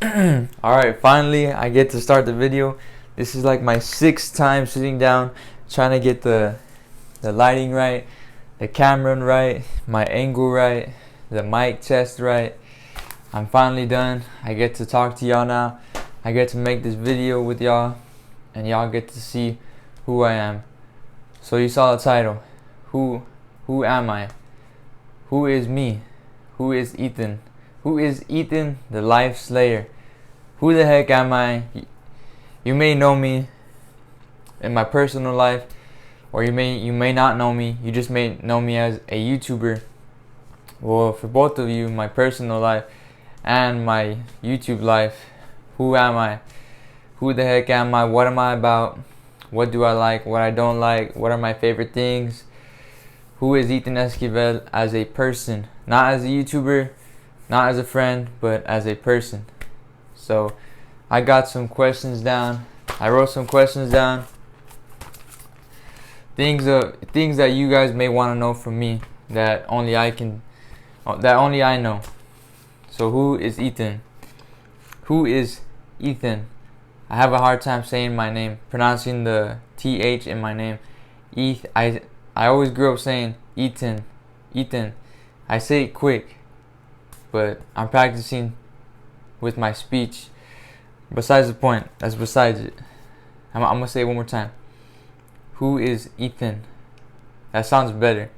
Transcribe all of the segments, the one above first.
Alright, finally I get to start the video. This is like my 6th time sitting down trying to get the lighting right, the camera right, my angle right, the mic test right. I'm finally done. I get to talk to y'all now. I get to make this video with y'all, and y'all get to see who I am. So you saw the title. Who am I? Who is me? Who is Ethan? Who is Ethan, the Life Slayer? Who the heck am I? You may know me in my personal life, or you may not know me. You just may know me as a YouTuber. Well, for both of you, my personal life and my YouTube life, who am I? Who the heck am I? What am I about? What do I like? What I don't like? What are my favorite things? Who is Ethan Esquivel as a person? Not as a YouTuber, not as a friend, but as a person. So I got some questions down. I wrote some questions down. Things that you guys may want to know from me that only I know. So who is Ethan? Who is Ethan? I have a hard time saying my name, pronouncing the TH in my name. I always grew up saying Ethan. I say it quick, but I'm practicing with my speech. Besides the point, that's besides it. I'm gonna say it one more time. Who is Ethan? That sounds better.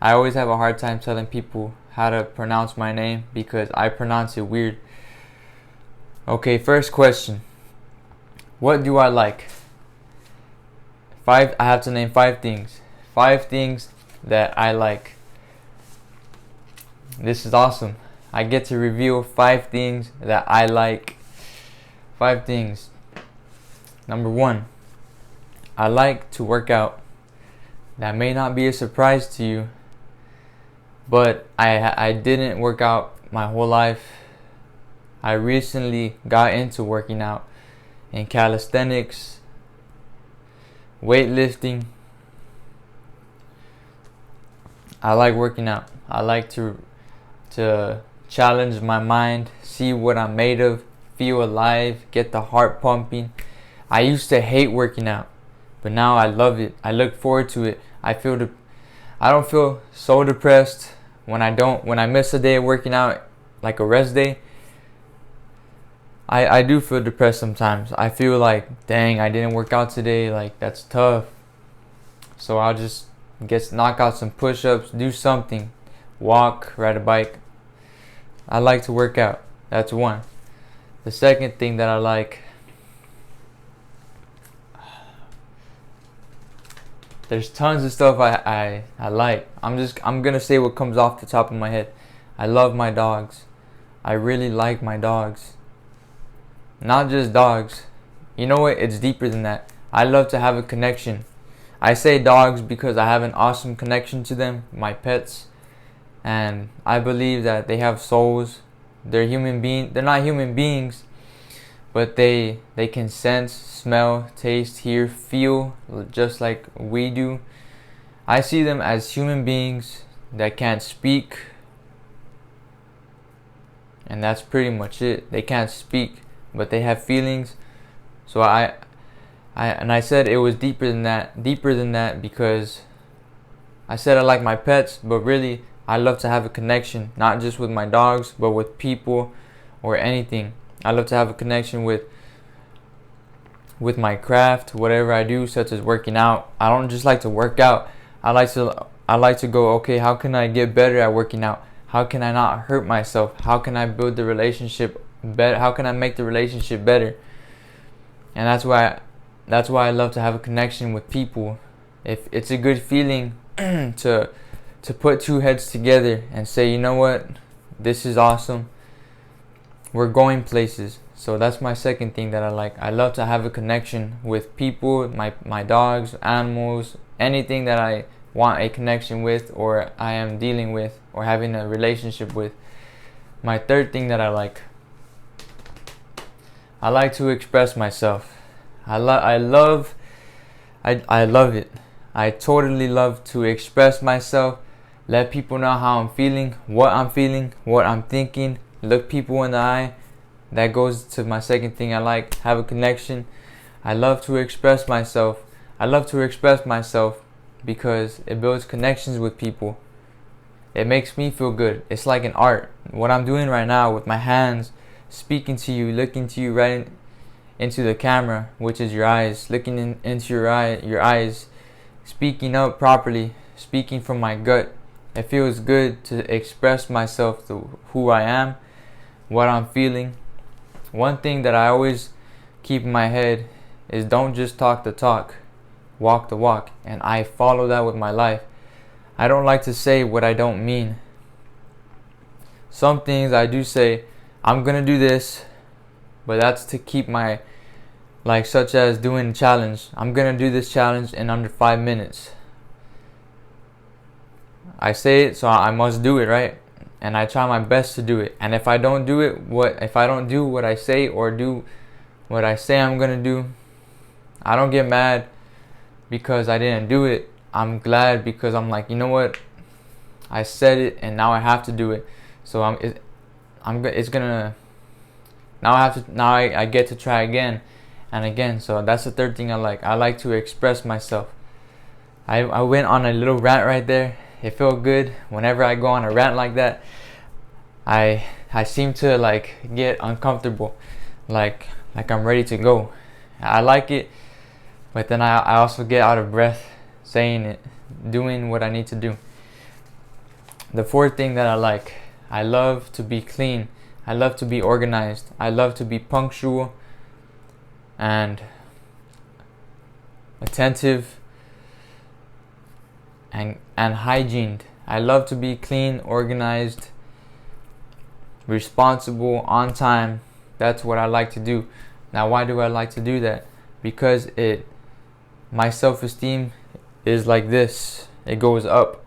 I always have a hard time telling people how to pronounce my name because I pronounce it weird. Okay, first question. What do I like? I have to name 5 things. 5 things that I like. This is awesome. I get to reveal 5 things that I like. 5 things. Number 1, I like to work out. That may not be a surprise to you, but I didn't work out my whole life. I recently got into working out in calisthenics, weightlifting. I like working out. I like to challenge my mind, see what I'm made of, feel alive, get the heart pumping. I used to hate working out, but now I love it. I look forward to it. I don't feel so depressed when I miss a day of working out, like a rest day. I do feel depressed sometimes. I feel like, dang, I didn't work out today. Like, that's tough. So I'll just knock out some push-ups, do something, walk, ride a bike. I like to work out. That's 1. The second thing that I like, there's tons of stuff I like. I'm gonna say what comes off the top of my head. I love my dogs. I really like my dogs. Not just dogs. You know what? It's deeper than that. I love to have a connection. I say dogs because I have an awesome connection to them, my pets. And I believe that they have souls. They're not human beings, but they can sense, smell, taste, hear, feel just like we do. I see them as human beings that can't speak, and that's pretty much it. They can't speak, but they have feelings. So I said it was deeper than that because I said I like my pets, but really I love to have a connection, not just with my dogs, but with people or anything. I love to have a connection with my craft, whatever I do, such as working out. I don't just like to work out. I like to go, okay, how can I get better at working out? How can I not hurt myself? How can I build the relationship better? How can I make the relationship better? And that's why I love to have a connection with people. If it's a good feeling to put 2 heads together and say, you know what, this is awesome. We're going places. So that's my second thing that I like. I love to have a connection with people, my dogs, animals, anything that I want a connection with, or I am dealing with, or having a relationship with. My third thing that I like to express myself. I love it. I totally love to express myself, let people know how I'm feeling, what I'm thinking, look people in the eye, that goes to my second thing I like, have a connection. I love to express myself. I love to express myself because it builds connections with people. It makes me feel good. It's like an art. What I'm doing right now with my hands, speaking to you, looking to you right into the camera, which is your eyes, looking into your eyes, speaking up properly, speaking from my gut. It feels good to express myself, to who I am, what I'm feeling. One thing that I always keep in my head is don't just talk the talk, walk the walk, and I follow that with my life. I don't like to say what I don't mean. Some things I do say, I'm gonna do this, but that's to keep my, like, such as doing a challenge. I'm gonna do this challenge in under 5 minutes. I say it, so I must do it, right? And I try my best to do it. And if I don't do it, if I don't do what I say or do what I say I'm gonna do, I don't get mad because I didn't do it. I'm glad because I'm like, you know what? I said it and now I have to do it. So I get to try again and again. So that's the third thing I like. I like to express myself. I went on a little rant right there. It felt good. Whenever I go on a rant like that, I seem to like get uncomfortable, like I'm ready to go. I like it, but then I also get out of breath saying it, doing what I need to do. The fourth thing that I love to be clean. I love to be organized. I love to be punctual and attentive and hygiened. I love to be clean, organized, responsible, on time. That's what I like to do. Now, why do I like to do that? Because my self-esteem is like this. It goes up.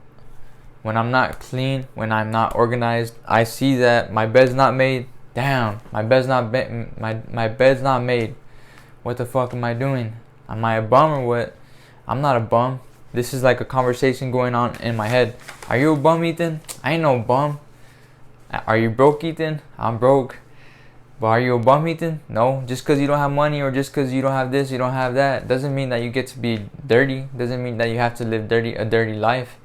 When I'm not clean, when I'm not organized, I see that my bed's not made. Damn, my bed's not made. What the fuck am I doing? Am I a bum or what? I'm not a bum. This is like a conversation going on in my head. Are you a bum, Ethan? I ain't no bum. Are you broke, Ethan? I'm broke. But are you a bum, Ethan? No. Just because you don't have money or just because you don't have this, you don't have that, doesn't mean that you get to be dirty. Doesn't mean that you have to live a dirty life.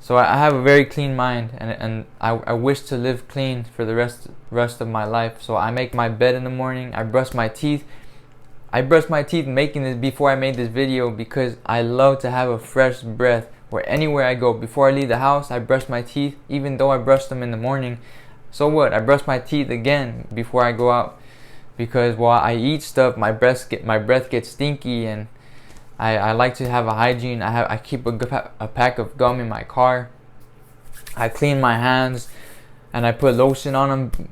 So I have a very clean mind, and I wish to live clean for the rest of my life. So I make my bed in the morning. I brush my teeth. I brushed my teeth making this before I made this video because I love to have a fresh breath where anywhere I go. Before I leave the house, I brush my teeth, even though I brush them in the morning. So what? I brush my teeth again before I go out because while I eat stuff, my breath gets stinky, and I like to have a hygiene. I keep a pack of gum in my car. I clean my hands. And I put lotion on them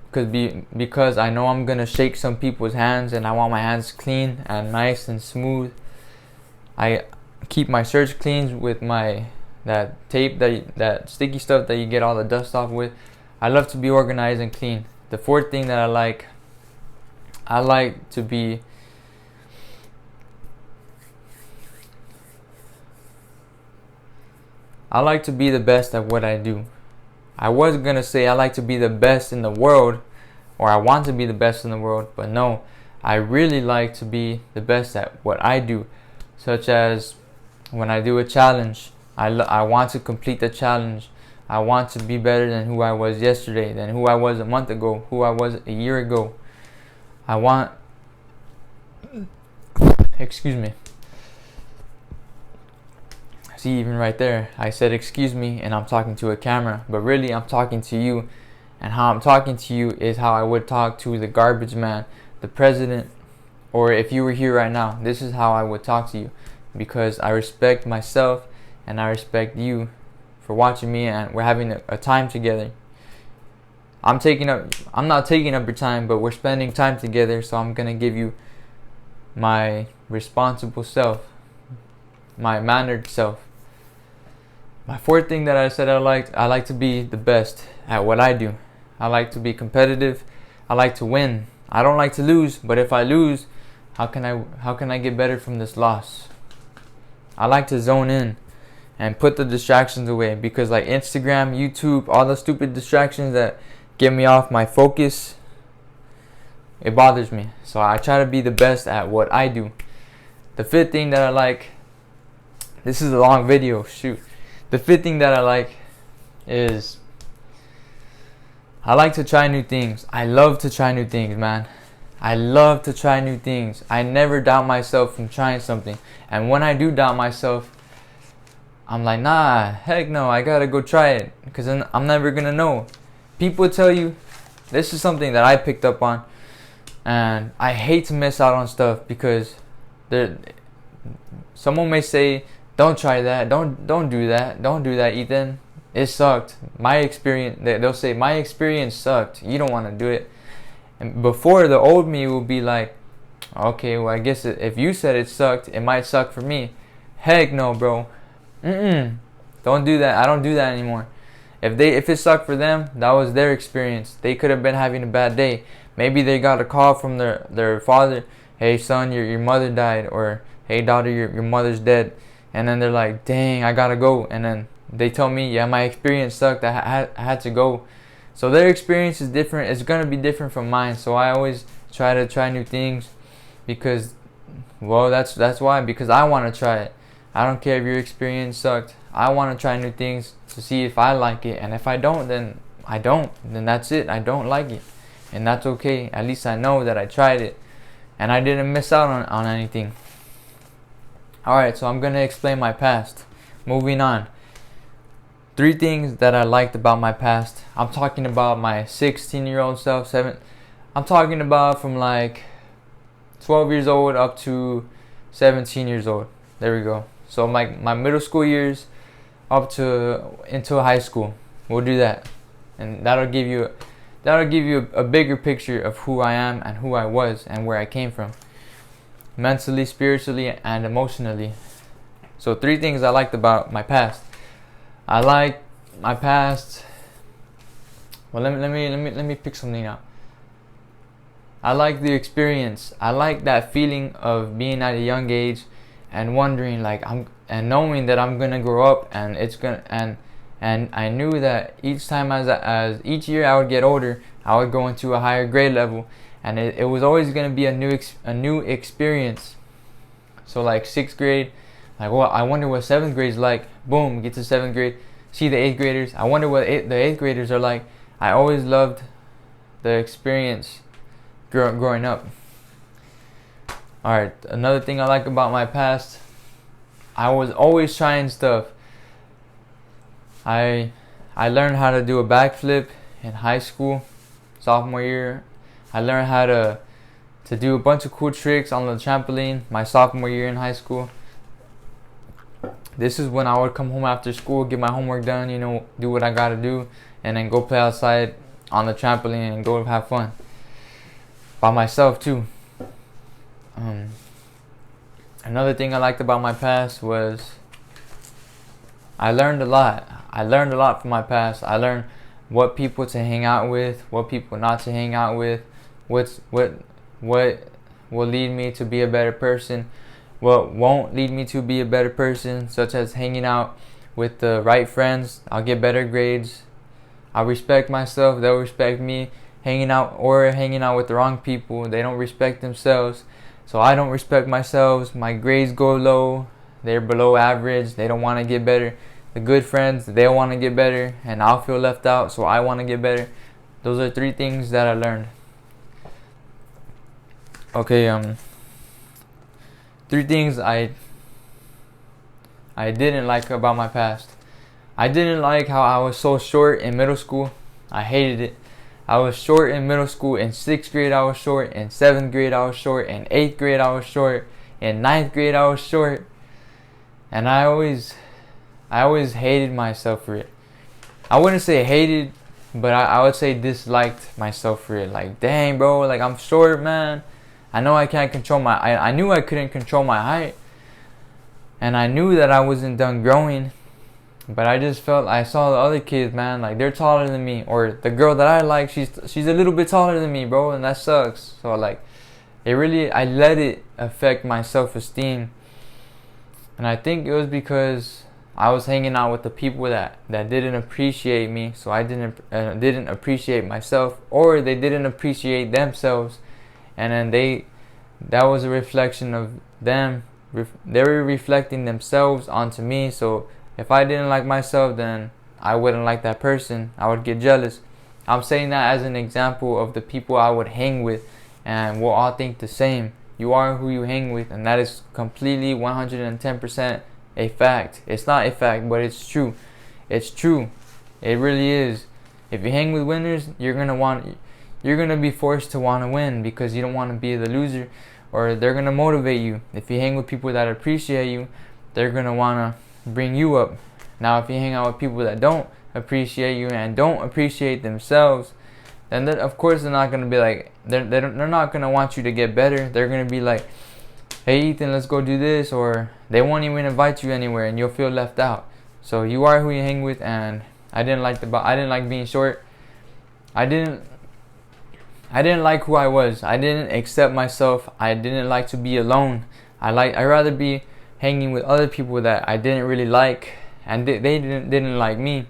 because I know I'm gonna shake some people's hands, and I want my hands clean and nice and smooth. I keep my shirts clean with that tape, that sticky stuff that you get all the dust off with. I love to be organized and clean. The fourth thing that I like to be the best at what I do. I was going to say I like to be the best in the world, or I want to be the best in the world, but no, I really like to be the best at what I do, such as when I do a challenge, I want to complete the challenge. I want to be better than who I was yesterday, than who I was a month ago, who I was a year ago. Excuse me. See, even right there, I said excuse me and I'm talking to a camera, but really I'm talking to you, and how I'm talking to you is how I would talk to the garbage man, the president, or if you were here right now, this is how I would talk to you, because I respect myself and I respect you for watching me, and we're having a time together. I'm not taking up your time, but we're spending time together, so I'm gonna give you my responsible self, my mannered self. My fourth thing that I said I like to be the best at what I do. I like to be competitive. I like to win. I don't like to lose, but if I lose, how can I get better from this loss? I like to zone in and put the distractions away, because like Instagram, YouTube, all the stupid distractions that get me off my focus, it bothers me. So I try to be the best at what I do. The fifth thing that I like, this is a long video, shoot. The fifth thing that I like is I like to try new things. I love to try new things, man. I love to try new things. I never doubt myself from trying something. And when I do doubt myself, I'm like, nah, heck no, I gotta go try it, because I'm never gonna know. People tell you, this is something that I picked up on, and I hate to miss out on stuff, because someone may say, don't try that, don't do that, Ethan, it sucked. My experience, they'll say, my experience sucked, you don't want to do it. And before, the old me will be like, okay, well, I guess if you said it sucked, it might suck for me. Heck no, bro. Don't do that. I don't do that anymore. If it sucked for them, that was their experience. They could have been having a bad day. Maybe they got a call from their father, hey son, your mother died, or hey daughter, your mother's dead. And then they're like, dang, I gotta go. And then they tell me, yeah, my experience sucked, I had to go. So their experience is different. It's gonna be different from mine. So I always try to try new things, because, well, that's why, because I want to try it. I don't care if your experience sucked. I want to try new things to see if I like it. And if I don't, then I don't. Then that's it. I don't like it. And that's okay. At least I know that I tried it. And I didn't miss out on anything. Alright, so I'm going to explain my past. Moving on. 3 things that I liked about my past. I'm talking about my 16-year-old self, I'm talking about from like 12 years old up to 17 years old. There we go. So my middle school years up to into high school. We'll do that. And that'll give you a bigger picture of who I am and who I was and where I came from. Mentally, spiritually, and emotionally. So 3 things I liked about my past. I like my past. Well, let me pick something out. I like the experience. I like that feeling of being at a young age and wondering, like, and knowing that I'm gonna grow up, and and I knew that each time as each year I would get older, I would go into a higher grade level, and it was always gonna be a new experience. So like 6th grade, like, well, I wonder what 7th grade's like. Boom, get to 7th grade, see the 8th graders. I wonder what the 8th graders are like. I always loved the experience growing up. Alright, another thing I like about my past, I was always trying stuff. I learned how to do a backflip in high school, sophomore year. I learned how to do a bunch of cool tricks on the trampoline my sophomore year in high school. This is when I would come home after school, get my homework done, do what I gotta do, and then go play outside on the trampoline and go have fun. By myself too. Another thing I liked about my past was I learned a lot. I learned a lot from my past. I learned what people to hang out with, what people not to hang out with, what will lead me to be a better person, what won't lead me to be a better person, such as hanging out with the right friends. I'll get better grades. I'll respect myself, they'll respect me. Hanging out with the wrong people, they don't respect themselves, so I don't respect myself. My grades go low, they're below average, they don't want to get better. The good friends, they want to get better, and I'll feel left out, so I want to get better. Those are 3 things that I learned. Okay, 3 things I didn't like about my past. I didn't like how I was so short in middle school. I hated it. I was short in middle school. In 6th grade I was short. In 7th grade I was short. In 8th grade I was short. In 9th grade I was short. And I always hated myself for it. I wouldn't say hated, but I would say disliked myself for it. Like, dang, bro, like, I'm short, man. I know I can't control I knew I couldn't control my height. And I knew that I wasn't done growing. But I just felt, I saw the other kids, man, like, they're taller than me. Or the girl that I like, she's a little bit taller than me, bro, and that sucks. So, like, I let it affect my self-esteem. And I think it was because I was hanging out with the people that didn't appreciate me. So I didn't appreciate myself, or they didn't appreciate themselves. and then that was a reflection of them. They were reflecting themselves onto me. So if I didn't like myself, then I wouldn't like that person. I would get jealous. I'm saying that as an example of the people I would hang with, and we'll all think the same. You are who you hang with, and that is completely 110% a fact. It's not a fact, but it's true. It's true. It really is. If you hang with winners, you're gonna be forced to want to win, because you don't want to be the loser, or they're gonna motivate you. If you hang with people that appreciate you, they're gonna wanna bring you up. Now, if you hang out with people that don't appreciate you and don't appreciate themselves, then of course they're not gonna be like, they're not gonna want you to get better. They're gonna be like, hey Ethan, let's go do this, or they won't even invite you anywhere, and you'll feel left out. So you are who you hang with, and I didn't like being short. I didn't like who I was. I didn't accept myself. I didn't like to be alone. I'd rather be hanging with other people that I didn't really like, and they didn't like me,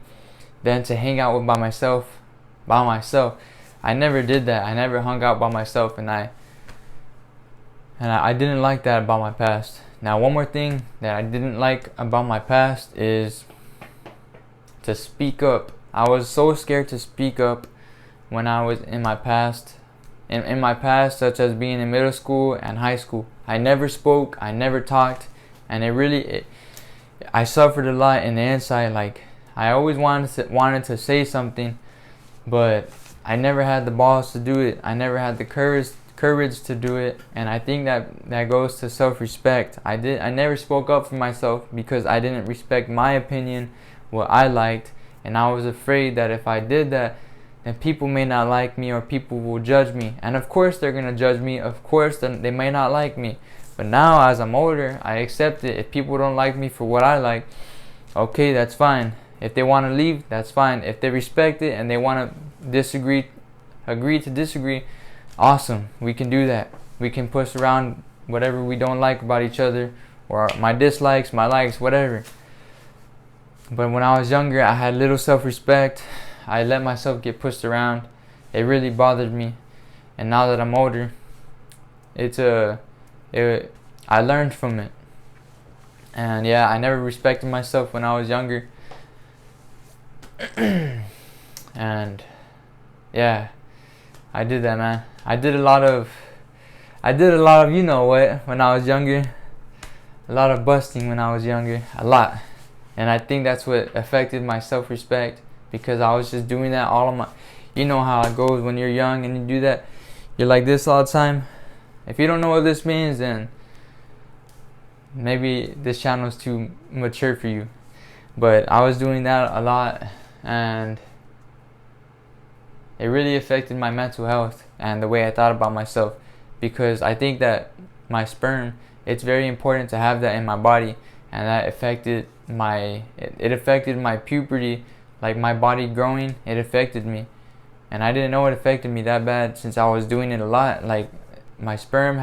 than to hang out with by myself. I never did that. I never hung out by myself, and I didn't like that about my past. Now, one more thing that I didn't like about my past is to speak up. I was so scared to speak up when I was in my past. In my past, such as being in middle school and high school, I never spoke, I never talked, and I suffered a lot in the inside. Like, I always wanted to say something, but I never had the balls to do it. I never had the courage to do it, and I think that goes to self-respect. I never spoke up for myself because I didn't respect my opinion, what I liked, and I was afraid that if I did that, then people may not like me, or people will judge me. And of course they're gonna judge me. Of course then they may not like me. But now, as I'm older, I accept it. If people don't like me for what I like, okay, that's fine. If they want to leave, that's fine. If they respect it and they want to agree to disagree, awesome. We can do that. We can push around whatever we don't like about each other, or my dislikes, my likes, whatever. But when I was younger, I had little self-respect. I let myself get pushed around. It really bothered me. And now that I'm older, I learned from it. And yeah, I never respected myself when I was younger. And yeah, I did that, man. I did a lot of you know what when I was younger. A lot of busting when I was younger. A lot. And I think that's what affected my self-respect, because I was just doing that all of my, you know how it goes when you're young and you do that. You're like this all the time. If you don't know what this means, then maybe this channel is too mature for you. But I was doing that a lot, and it really affected my mental health and the way I thought about myself, because I think that my sperm, it's very important to have that in my body, and that affected it affected my puberty, like my body growing. It affected me, and I didn't know it affected me that bad, since I was doing it a lot. Like, my sperm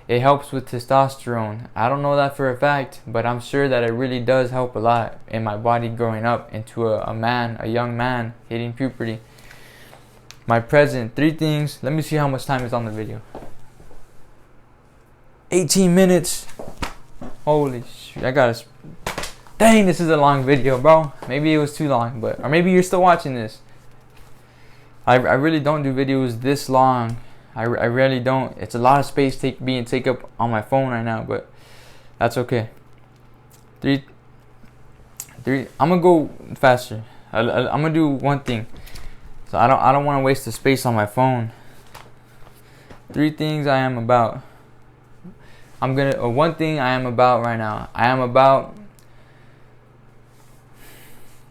it helps with testosterone. I don't know that for a fact, but I'm sure that it really does help a lot in my body growing up into a young man hitting puberty. My present, 3 things. Let me see how much time is on the video. 18 minutes. Holy shoot, dang, this is a long video, bro. Maybe it was too long, or maybe you're still watching this. I really don't do videos this long. I really don't. It's a lot of space being taken up on my phone right now, but that's okay. 3. I'm gonna go faster. I'm gonna do one thing, so I don't want to waste the space on my phone. 3 things I am about. One thing I am about right now.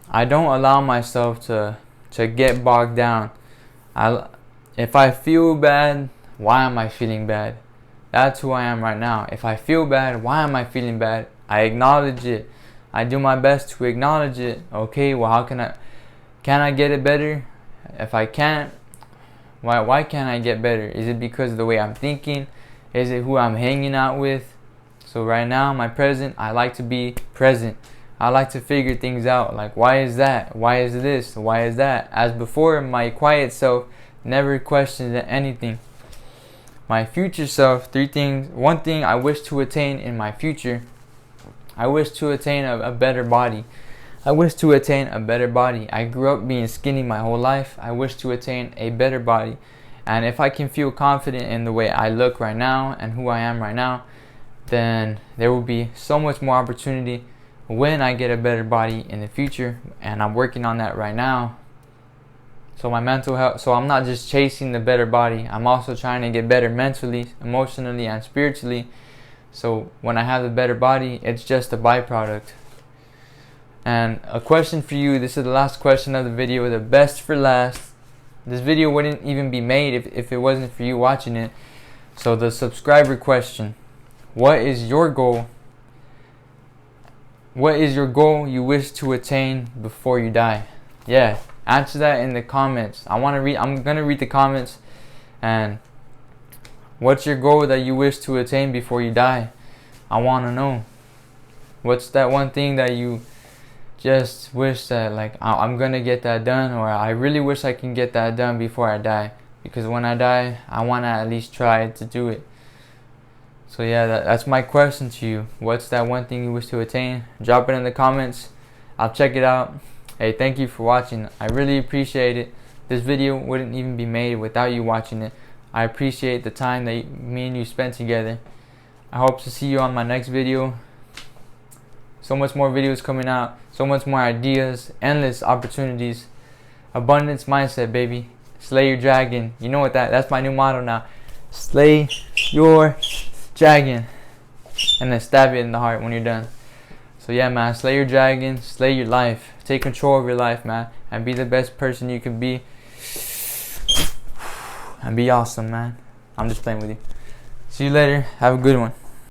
I don't allow myself to get bogged down. If I feel bad, why am I feeling bad? That's who I am right now. If I feel bad, why am I feeling bad? I acknowledge it. I do my best to acknowledge it. Okay, well, how can I get it better? If I can't, why can't I get better? Is it because of the way I'm thinking? Is it who I'm hanging out with? So right now, my present, I like to be present. I like to figure things out. Like, why is that? Why is this? Why is that? As before, my quiet self never questioned anything. my future self, 3 things. One thing I wish to attain in my future, I wish to attain a better body. I wish to attain a better body. I grew up being skinny my whole life. I wish to attain a better body. And if I can feel confident in the way I look right now and who I am right now, then there will be so much more opportunity when I get a better body in the future. And I'm working on that right now. So my mental health, so I'm not just chasing the better body, I'm also trying to get better mentally, emotionally, and spiritually. So when I have the better body, it's just a byproduct. And a question for you, this is the last question of the video, the best for last. This video wouldn't even be made if it wasn't for you watching it. So the subscriber question, what is your goal? What is your goal you wish to attain before you die? Yeah, answer that in the comments. I'm gonna read the comments. And what's your goal that you wish to attain before you die? I wanna know. What's that one thing that you just wish that, like, I'm gonna get that done, or I really wish I can get that done before I die, because when I die I wanna at least try to do it. So yeah, that's my question to you. What's that one thing you wish to attain? Drop it in the comments. I'll check it out. Hey, thank you for watching. I really appreciate it. This video wouldn't even be made without you watching it. I appreciate the time that me and you spent together. I hope to see you on my next video. So much more videos coming out. So much more ideas. Endless opportunities. Abundance mindset, baby. Slay your dragon. You know what that's my new motto now. Slay your dragon. And then stab it in the heart when you're done. So yeah, man, slay your dragon, slay your life. Take control of your life, man, and be the best person you can be. And be awesome, man. I'm just playing with you. See you later. Have a good one.